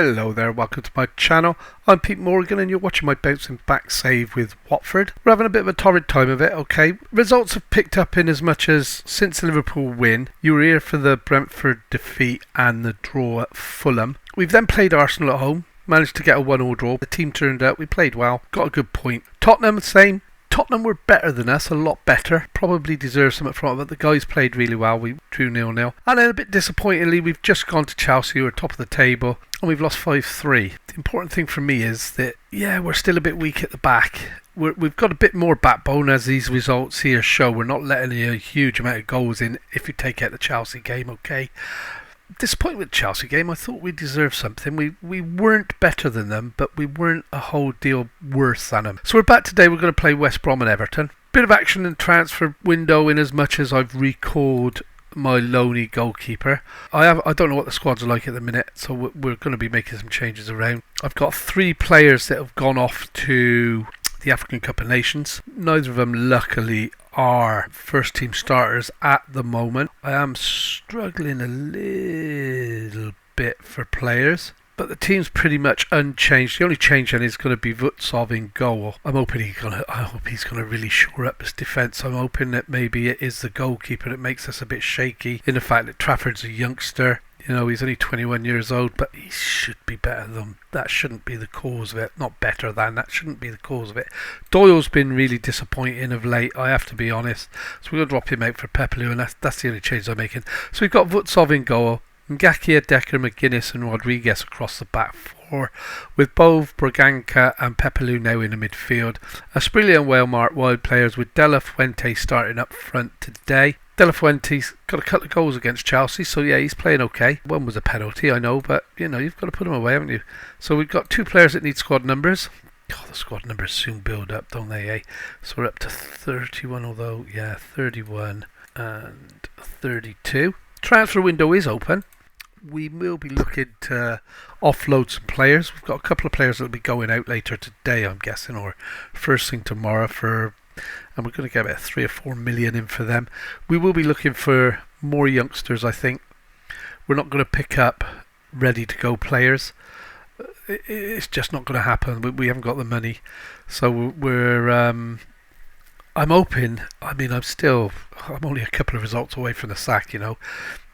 Hello there, welcome to my channel. I'm Pete Morgan and you're watching my bouncing back save with Watford. We're having a bit of a torrid time of it, okay? Results have picked up in as much as since the Liverpool win, you were here for the Brentford defeat and the draw at Fulham. We've then played Arsenal at home, managed to get a 1-1 draw. The team turned out, we played well, got a good point. Tottenham, same. Tottenham were better than us, a lot better. Probably deserved something from it, but the guys played really well. We drew 0-0. And then a bit disappointingly, we've just gone to Chelsea, who are top of the table, and we've lost 5-3. The important thing for me is that, we're still a bit weak at the back. We've got a bit more backbone, as these results here show. We're not letting a huge amount of goals in if you take out the Chelsea game, okay? Disappointed with the Chelsea game. I thought we deserved something. We weren't better than them, but we weren't a whole deal worse than them. So we're back today. We're going to play West Brom and Everton. Bit of action in transfer window in as much as I've recalled my lonely goalkeeper. I don't know what the squad's like at the minute, so we're going to be making some changes around. I've got 3 players that have gone off to the African Cup of Nations. Neither of them, luckily, are first team starters at the moment. I am struggling a little bit for players, but the team's pretty much unchanged. The only change then is going to be Vutsov in goal. I hope he's going to really shore up his defence. I'm hoping that maybe it is the goalkeeper that makes us a bit shaky, in the fact that Trafford's a youngster. He's only 21 years old, but he should be better than that. Shouldn't be the cause of it. Not better than that. Shouldn't be the cause of it. Doyle's been really disappointing of late, I have to be honest. So we're going to drop him out for Pepelu, and that's the only change I'm making. So we've got Vutsov in goal, Ngakia, Decker, McGuinness and Rodriguez across the back 4, with both Braganca and Pepelu now in the midfield. Asprilla and Wales wide players, with De La Fuente starting up front today. De La Fuente's got a couple of goals against Chelsea, so he's playing okay. One was a penalty, I know, but you've got to put him away, haven't you? So we've got 2 players that need squad numbers. The squad numbers soon build up, don't they, eh? So we're up to 31, 31 and 32. Transfer window is open. We will be looking to offload some players. We've got a couple of players that will be going out later today, I'm guessing, or first thing tomorrow and we're going to get about 3 or 4 million in for them. We will be looking for more youngsters, I think. We're not going to pick up ready-to-go players. It's just not going to happen. We haven't got the money. So I'm hoping, I'm only a couple of results away from the sack,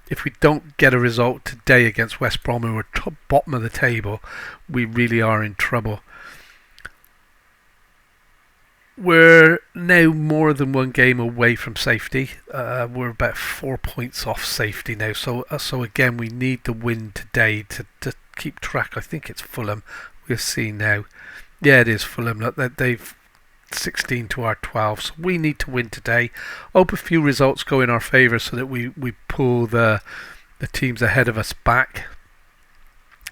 If we don't get a result today against West Brom, who are top bottom of the table, we really are in trouble. We're now more than 1 game away from safety. We're about 4 points off safety now. So again, we need the win today to keep track. I think it's Fulham. We'll see now. Yeah, it is Fulham. They've 16 to our 12. So we need to win today. Hope a few results go in our favour so that we pull the teams ahead of us back.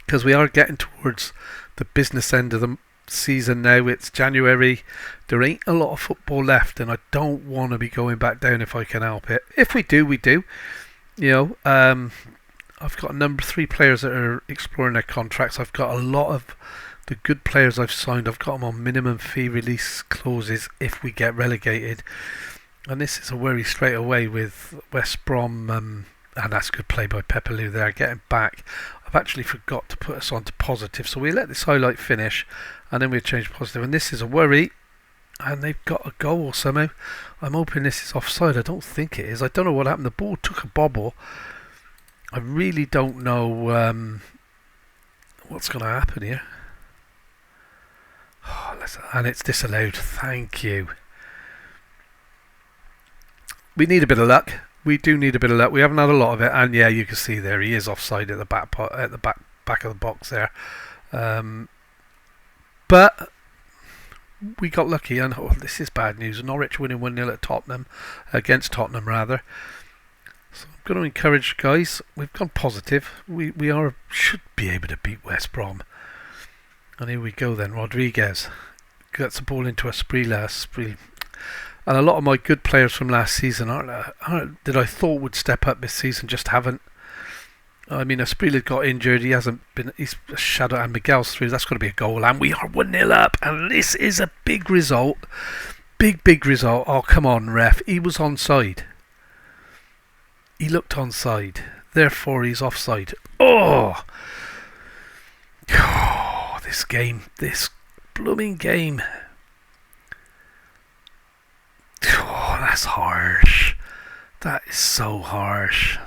Because we are getting towards the business end of the season now. It's January. There ain't a lot of football left, and I don't want to be going back down if I can help it. If we do, we do. I've got a number 3 players that are exploring their contracts. I've got a lot of the good players I've signed. I've got them on minimum fee release clauses if we get relegated, and this is a worry straight away with West Brom. And that's good play by Pepelu there, getting back. I've actually forgot to put us on to positive, so we let this highlight finish and then we'll change positive. And this is a worry, and they've got a goal somehow. I'm hoping this is offside. I don't think it is. I don't know what happened. The ball took a bobble. I really don't know what's going to happen here. And it's disallowed. Thank you. We need a bit of luck. We do need a bit of luck. We haven't had a lot of it, and you can see there he is offside at the back of the box there. But we got lucky, and this is bad news. Norwich winning 1-0 at Tottenham, against Tottenham rather. So I'm going to encourage guys. We've gone positive. We should be able to beat West Brom. And here we go then. Rodriguez gets the ball into Asprilla. And a lot of my good players from last season that I thought would step up this season just haven't. Asprilla got injured. He hasn't been. He's a shadow, and Miguel's through. That's going to be a goal, and we are 1-0 up. And this is a big result. Big result. Oh, come on, ref. He was onside. He looked onside. Therefore, he's offside. Oh! Oh, this blooming game. Oh, that's harsh. That is so harsh.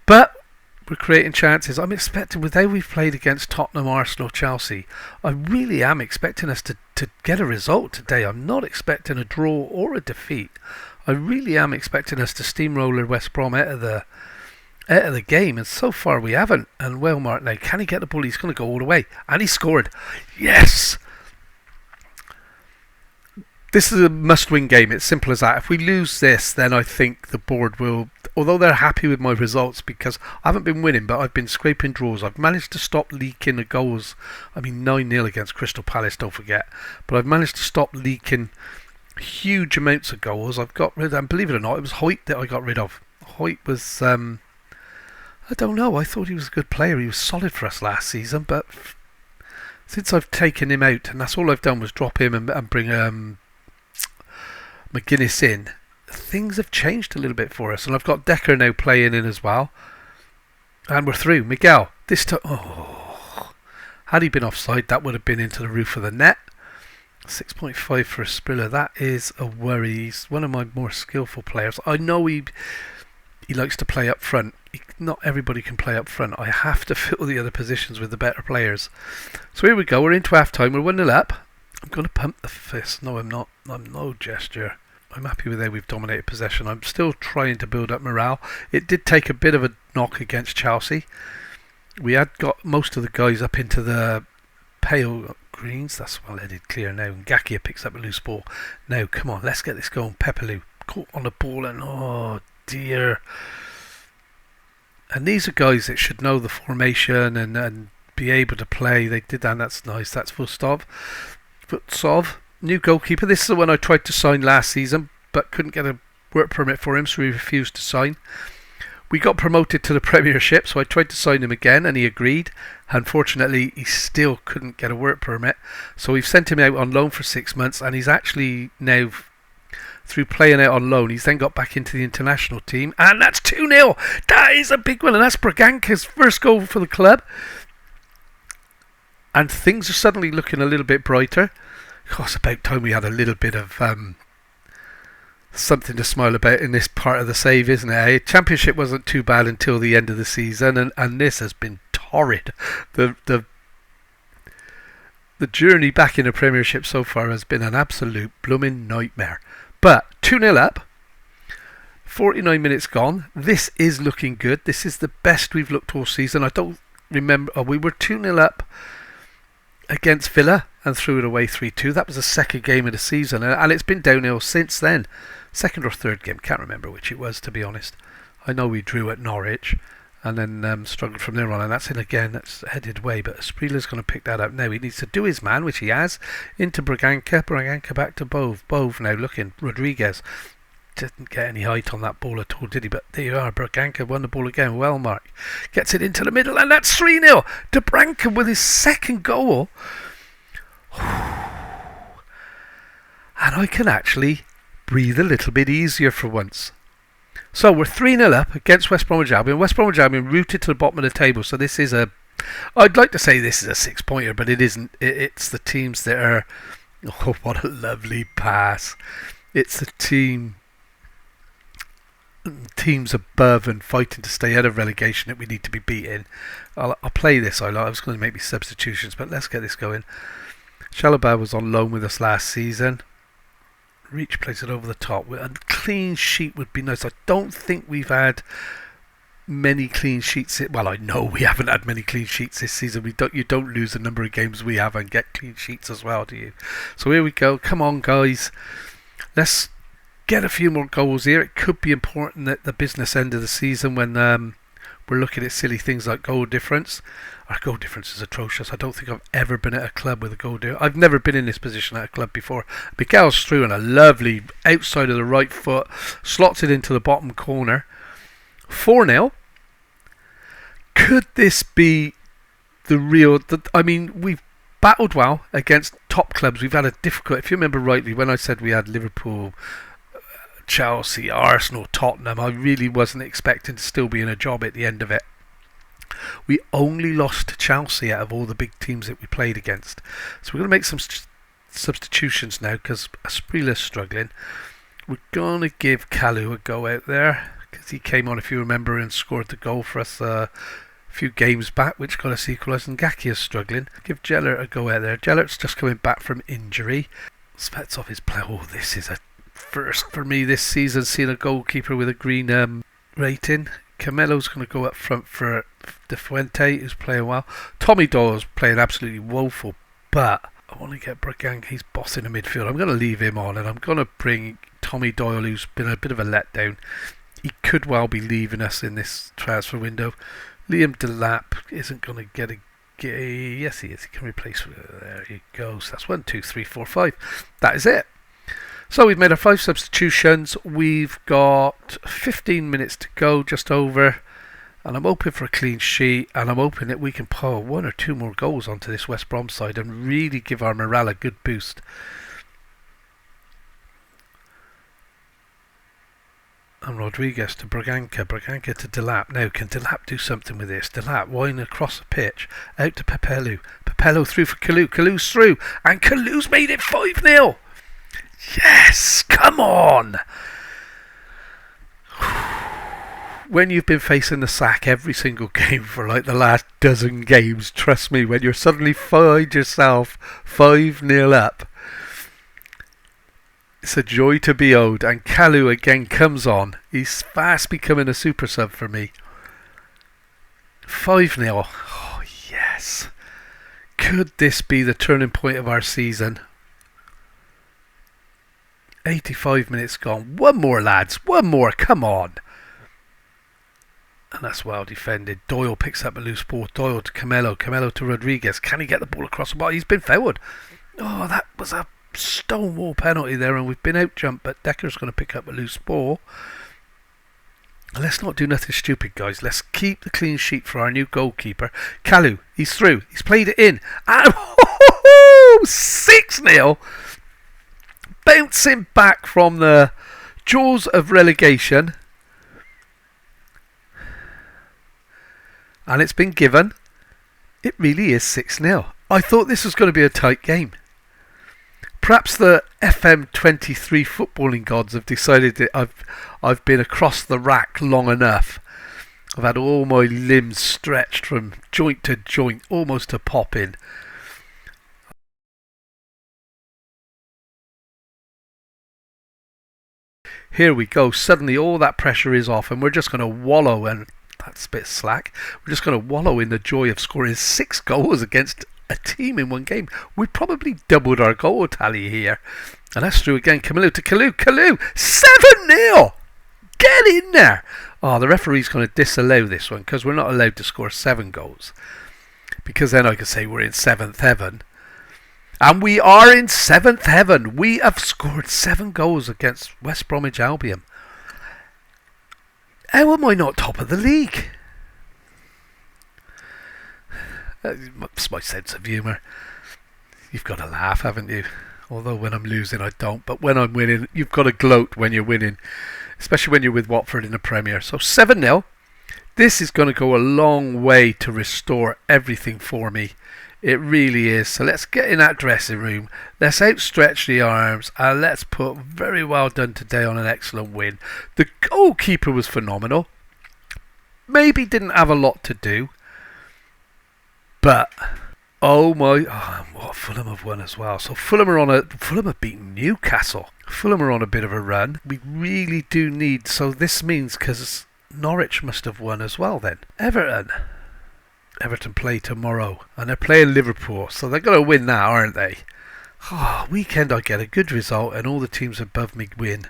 But we're creating chances. I'm expecting, with how we've played against Tottenham, Arsenal, Chelsea, I really am expecting us to get a result today. I'm not expecting a draw or a defeat. I really am expecting us to steamroller West Brom out of the game, and so far we haven't. And well, Mark, now can he get the ball? He's going to go all the way, and he scored. Yes. This is a must-win game. It's simple as that. If we lose this, then I think the board will, although they're happy with my results because I haven't been winning, but I've been scraping draws. I've managed to stop leaking the goals. I mean, 9-0 against Crystal Palace, don't forget. But I've managed to stop leaking huge amounts of goals. I've got rid of, and believe it or not, it was Hoyt that I got rid of. Hoyt was, I don't know, I thought he was a good player. He was solid for us last season, but since I've taken him out, and that's all I've done was drop him and bring McGuinness in, things have changed a little bit for us. And I've got Decker now playing in as well. And we're through. Miguel, this time, had he been offside, that would have been into the roof of the net. 6.5 for a Sprilla. That is a worry. He's one of my more skillful players. I know he likes to play up front. Not everybody can play up front. I have to fill the other positions with the better players. So here we go. We're into half time. We're 1-0 up. I'm going to pump the fist. No, I'm not. I'm no gesture. I'm happy with how we've dominated possession. I'm still trying to build up morale. It did take a bit of a knock against Chelsea. We had got most of the guys up into the pale greens. That's well headed clear now. And Gakia picks up a loose ball. Now, come on, let's get this going. Pepelu caught on the ball and oh dear. And these are guys that should know the formation and be able to play. They did that, and that's nice. That's Futsov. New goalkeeper. This is the one I tried to sign last season but couldn't get a work permit for him, so he refused to sign. We got promoted to the Premiership, so I tried to sign him again and he agreed. Unfortunately, he still couldn't get a work permit, so we've sent him out on loan for 6 months, and he's actually now, through playing out on loan, he's then got back into the international team, and that's 2-0. That is a big one, and that's Braganca's first goal for the club. And things are suddenly looking a little bit brighter. Oh, it's about time we had a little bit of something to smile about in this part of the save, isn't it? Championship wasn't too bad until the end of the season, and this has been torrid. The journey back in the Premiership so far has been an absolute blooming nightmare. But 2-0 up, 49 minutes gone. This is looking good. This is the best we've looked all season. I don't remember. We were 2-0 up against Villa and threw it away 3-2. That was the second game of the season, and it's been downhill since then. Second or third game, can't remember which it was, to be honest. I know we drew at Norwich and then struggled from there on, and that's in again. That's headed away, but Sprila's going to pick that up now. He needs to do his man, which he has, into Braganca back to Bove now looking. Rodriguez didn't get any height on that ball at all, did he? But there you are. Braganca won the ball again. Well, Mark gets it into the middle, and that's 3-0. Dubravka with his second goal. And I can actually breathe a little bit easier for once. So we're 3-0 up against West Bromwich Albion. West Bromwich Albion rooted to the bottom of the table. So this is I'd like to say this is a 6-pointer, but it isn't. It's the teams that are, oh, what a lovely pass. It's the teams above and fighting to stay out of relegation that we need to be beating. I'll play this. I was going to make me substitutions, but let's get this going. Chalobah was on loan with us last season. Reach plays it over the top. A clean sheet would be nice. I don't think we've had many clean sheets. Well, I know we haven't had many clean sheets this season. You don't lose the number of games we have and get clean sheets as well, do you? So here we go. Come on, guys. Let's get a few more goals here. It could be important at the business end of the season when we're looking at silly things like goal difference. Our goal difference is atrocious. I don't think I've ever been at a club with a goal difference. I've never been in this position at a club before. Miguel's through in a lovely outside of the right foot, slots it into the bottom corner. 4-0. Could this be the real... I mean, we've battled well against top clubs. We've had a difficult... If you remember rightly, when I said we had Liverpool, Chelsea, Arsenal, Tottenham, I really wasn't expecting to still be in a job at the end of it. We only lost to Chelsea out of all the big teams that we played against. So we're going to make some substitutions now because Asprilla's struggling. We're going to give Kalu a go out there because he came on, if you remember, and scored the goal for us a few games back, which got us equalised, and Gaki is struggling. Give Gellert a go out there. Gellert's just coming back from injury. Svetsov is playing. Oh, this is a first for me this season, seeing a goalkeeper with a green rating. Camelo's going to go up front for De Fuente, who's playing well. Tommy Doyle's playing absolutely woeful, but I want to get Braganca. He's bossing the midfield. I'm going to leave him on, and I'm going to bring Tommy Doyle, who's been a bit of a letdown. He could well be leaving us in this transfer window. Liam Delap isn't going to get a... Yes, he is. He can replace... There he goes. That's 1, 2, 3, 4, 5. That is it. So we've made our 5 substitutions. We've got 15 minutes to go, just over. And I'm hoping for a clean sheet. And I'm hoping that we can pour 1 or 2 more goals onto this West Brom side and really give our morale a good boost. And Rodriguez to Braganca to Delap. Now, can Delap do something with this? Delap winding across the pitch, out to Pepelu. Pepelu through for Kalu. Kalu's through, and Kalu's made it 5-0. Yes, come on. When you've been facing the sack every single game for like the last dozen games, trust me, when you're suddenly find yourself 5-0 up, it's a joy to behold. And Kalu again comes on. He's fast becoming a super sub for me. 5-0. Oh, yes. Could this be the turning point of our season? 85 minutes gone. One more, lads. One more. Come on. And that's well defended. Doyle picks up a loose ball. Doyle to Camelo. Camelo to Rodriguez. Can he get the ball across the bar? He's been fouled. Oh, that was a stonewall penalty there, and we've been out jumped, but Decker's going to pick up a loose ball. Let's not do nothing stupid, guys. Let's keep the clean sheet for our new goalkeeper. Kalu, he's through. He's played it in. And 6-0. Bouncing back from the jaws of relegation. And it's been given. It really is 6-0. I thought this was going to be a tight game. Perhaps the FM23 footballing gods have decided that I've been across the rack long enough. I've had all my limbs stretched from joint to joint, almost to popping. Here we go. Suddenly all that pressure is off, and we're just going to wallow, and that's a bit slack. We're just going to wallow in the joy of scoring 6 goals against a team in one game. We probably doubled our goal tally here. And that's through again. Camilo to Kalu. Kalu! 7-0! Get in there! Oh, the referee's going to disallow this one because we're not allowed to score 7 goals. Because then I could say we're in 7th heaven. And we are in 7th heaven. We have scored 7 goals against West Bromwich Albion. How am I not top of the league? It's my sense of humour. You've got to laugh, haven't you? Although when I'm losing I don't, but when I'm winning you've got to gloat when you're winning, especially when you're with Watford in the Premier. So 7-0. This is going to go a long way to restore everything for me. It really is. So let's get in that dressing room, let's outstretch the arms, and let's put very well done today on an excellent win. The goalkeeper was phenomenal. Maybe didn't have a lot to do, but what Fulham have won as well. So Fulham have beaten Newcastle. Fulham are on a bit of a run. We really do need, so this means, because Norwich must have won as well then. Everton play tomorrow, and they're playing Liverpool, so they're going to win now, aren't they? Weekend I get a good result and all the teams above me win.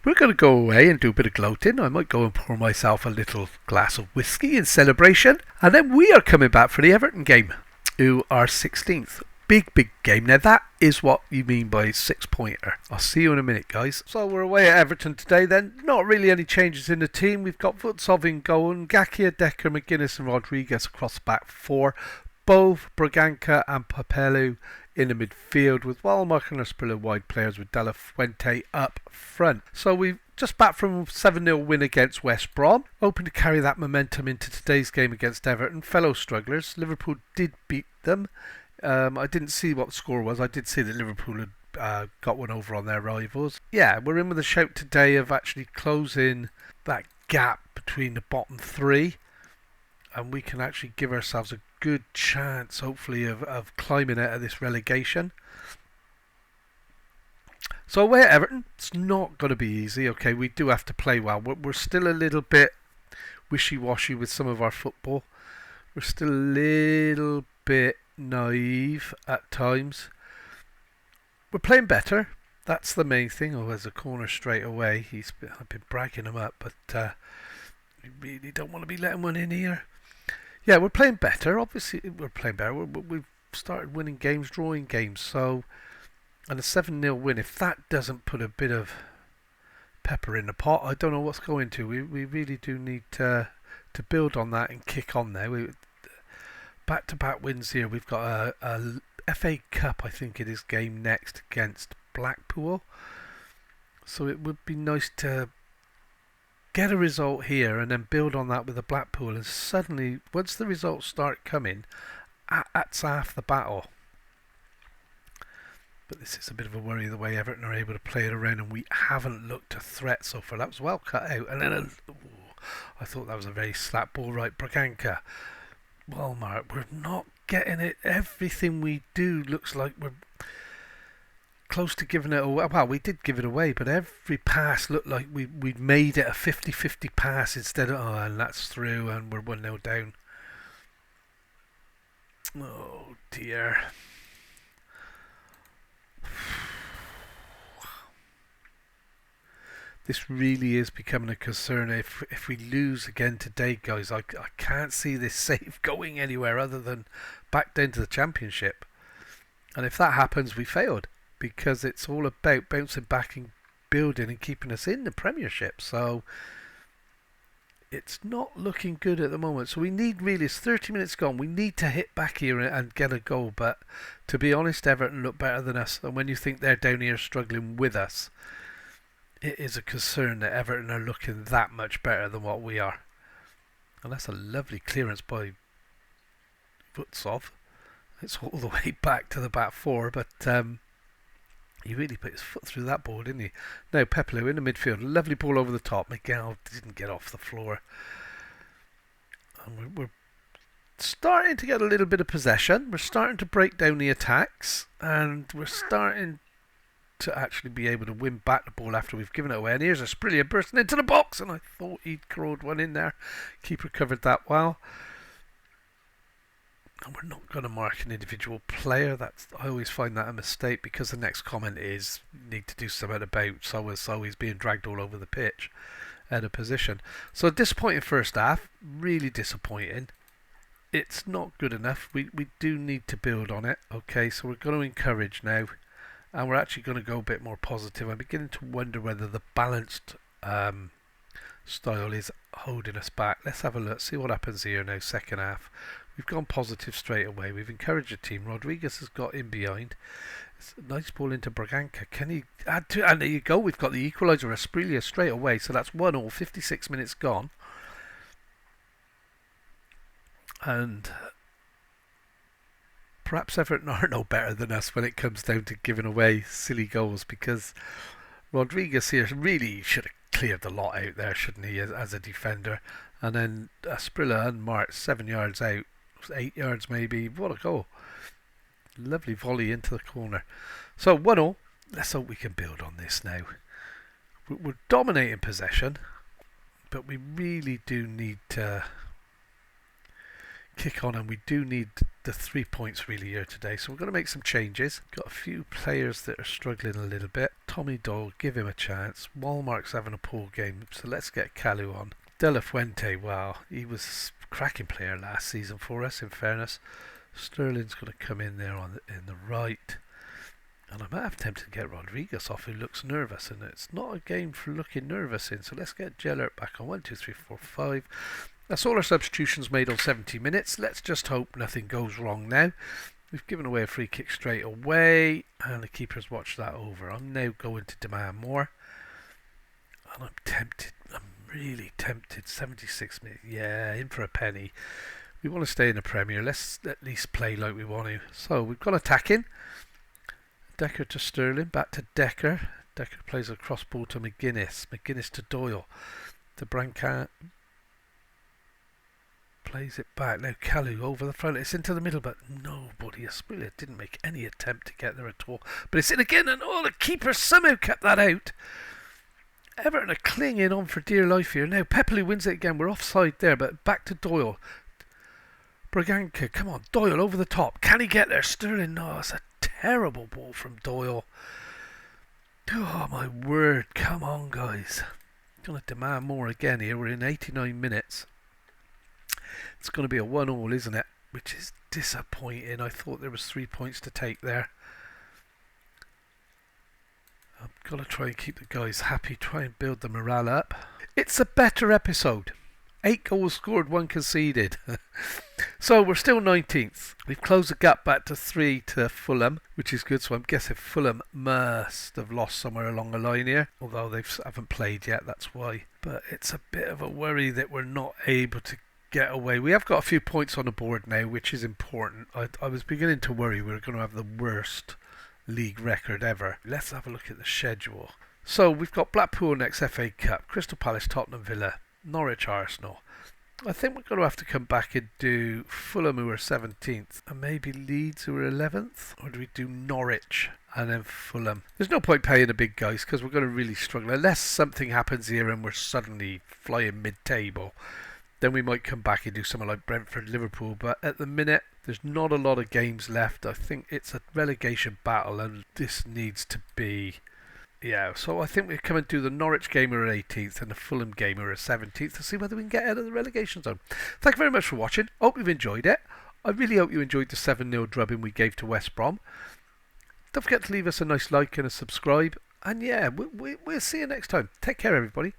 We're going to go away and do a bit of gloating. I might go and pour myself a little glass of whiskey in celebration. And then we are coming back for the Everton game, who are 16th. Big game. Now that is what you mean by 6-pointer. I'll see you in a minute, guys. So we're away at Everton today then. Not really any changes in the team. We've got Vutsov in goal, Gakia, Decker, McGuinness and Rodriguez across the back 4. Both Braganca and Papelu in the midfield with Walmark and Asprilla wide players with De La Fuente up front. So we've just back from a 7-0 win against West Brom, hoping to carry that momentum into today's game against Everton. Fellow strugglers, Liverpool did beat them. I didn't see what the score was. I did see that Liverpool had got one over on their rivals. Yeah, we're in with a shout today of actually closing that gap between the bottom three, and we can actually give ourselves a good chance, hopefully, of climbing out of this relegation. So away at Everton, it's not going to be easy. Okay, we do have to play well. We're still a little bit wishy-washy with some of our football. We're still a little bit naive at times. We're playing better. That's the main thing. Oh, there's a corner straight away. I've been bragging him up, but we really don't want to be letting one in here. Yeah, we're playing better. Obviously, we're playing better. We've started winning games, drawing games. So, and a 7-0 win, if that doesn't put a bit of pepper in the pot, I don't know what's going to. We really do need to build on that and kick on there. Back-to-back wins here. We've got a FA Cup, I think it is, game next against Blackpool. So it would be nice to get a result here and then build on that with the Blackpool. And suddenly, once the results start coming, that's half the battle. But this is a bit of a worry, the way Everton are able to play it around, and we haven't looked a threat so far. That was well cut out. And then I thought that was a very slap ball. Right, Braganca. Walmart, we're not getting it. Everything we do looks like we're close to giving it away. Well, we did give it away, but every pass looked like we'd made it a 50-50 pass instead of, and that's through and we're 1-0 down. Oh dear. This really is becoming a concern. If we lose again today, guys, I can't see this save going anywhere other than back down to the Championship. And if that happens, we failed, because it's all about bouncing back and building and keeping us in the Premiership. So it's not looking good at the moment. So we need, really, it's 30 minutes gone. We need to hit back here and get a goal. But to be honest, Everton look better than us. And when you think they're down here struggling with us, it is a concern that Everton are looking that much better than what we are. And that's a lovely clearance by Vutsov. It's all the way back to the back four, but he really put his foot through that ball, didn't he? Now Pepelu in the midfield, lovely ball over the top. Miguel didn't get off the floor. And we're starting to get a little bit of possession. We're starting to break down the attacks, and we're starting to actually be able to win back the ball after we've given it away. And here's Asprilla bursting into the box, and I thought he'd crawled one in there. Keeper covered that well. And we're not going to mark an individual player. I always find that a mistake, because the next comment is need to do something about so he's being dragged all over the pitch out of position. So a disappointing first half, really disappointing. It's not good enough. We do need to build on it. Okay, so we're going to encourage now. And we're actually going to go a bit more positive. I'm beginning to wonder whether the balanced style is holding us back. Let's have a look, see what happens here now, second half. We've gone positive straight away. We've encouraged the team. Rodriguez has got in behind. It's a nice ball into Braganca. Can he add to? And there you go. We've got the equaliser, Asprilla, straight away. So that's 1-1, 56 minutes gone. And perhaps Everton are no better than us when it comes down to giving away silly goals, because Rodriguez here really should have cleared the lot out there, shouldn't he, as a defender. And then Asprilla unmarked, 7 yards out, 8 yards maybe. What a goal. Lovely volley into the corner. So 1-1. Let's hope we can build on this now. We're dominating possession, but we really do need to kick on, and we do need the 3 points really here today. So we're going to make some changes. Got a few players that are struggling a little bit. Tommy Doyle, give him a chance. Walmark's having a poor game, so let's get Kalu on. De La Fuente, wow, he was a cracking player last season for us, in fairness. Sterling's going to come in there in the right. And I might have tempted to get Rodriguez off, who looks nervous, and it's not a game for looking nervous in. So let's get Gellert back on. 1, 2, 3, 4, 5. That's all our substitutions made on 70 minutes. Let's just hope nothing goes wrong now. We've given away a free kick straight away, and the keeper's watched that over. I'm now going to demand more, and I'm tempted. I'm really tempted. 76 minutes. Yeah, in for a penny. We want to stay in the Premier. Let's at least play like we want to. So we've got attacking. Decker to Sterling, back to Decker. Decker plays a cross ball to McGuinness. McGuinness to Doyle. To Brancan. Plays it back. Now Kalu over the front. It's into the middle, but nobody. Asprilla didn't make any attempt to get there at all. But it's in again, and the keeper somehow kept that out. Everton are clinging on for dear life here. Now Pepelu wins it again. We're offside there, but back to Doyle. Braganca, come on, Doyle over the top. Can he get there? Sterling, no, it's a terrible ball from Doyle. Oh my word, come on guys. Gonna demand more again here. We're in 89 minutes. It's gonna be a 1-1, isn't it? Which is disappointing. I thought there was 3 points to take there. I've got to try and keep the guys happy, try and build the morale up. It's a better episode. 8 goals scored, 1 conceded. So we're still 19th. We've closed the gap back to 3 to Fulham, which is good. So I'm guessing Fulham must have lost somewhere along the line here. Although they haven't played yet, that's why. But it's a bit of a worry that we're not able to get away. We have got a few points on the board now, which is important. I was beginning to worry we were going to have the worst league record ever. Let's have a look at the schedule. So we've got Blackpool next FA Cup, Crystal Palace, Tottenham, Villa, Norwich, Arsenal. I think we're going to have to come back and do Fulham, who are 17th, and maybe Leeds, who are 11th, or do we do Norwich and then Fulham? There's no point paying the big guys because we're going to really struggle unless something happens here and we're suddenly flying mid-table. Then we might come back and do something like Brentford, Liverpool, but at the minute there's not a lot of games left. I think it's a relegation battle and this needs to be... Yeah, so I think we'll come and do the Norwich game who are 18th and the Fulham game who are 17th to see whether we can get out of the relegation zone. Thank you very much for watching. Hope you've enjoyed it. I really hope you enjoyed the 7-0 drubbing we gave to West Brom. Don't forget to leave us a nice like and a subscribe. And yeah, we'll see you next time. Take care, everybody.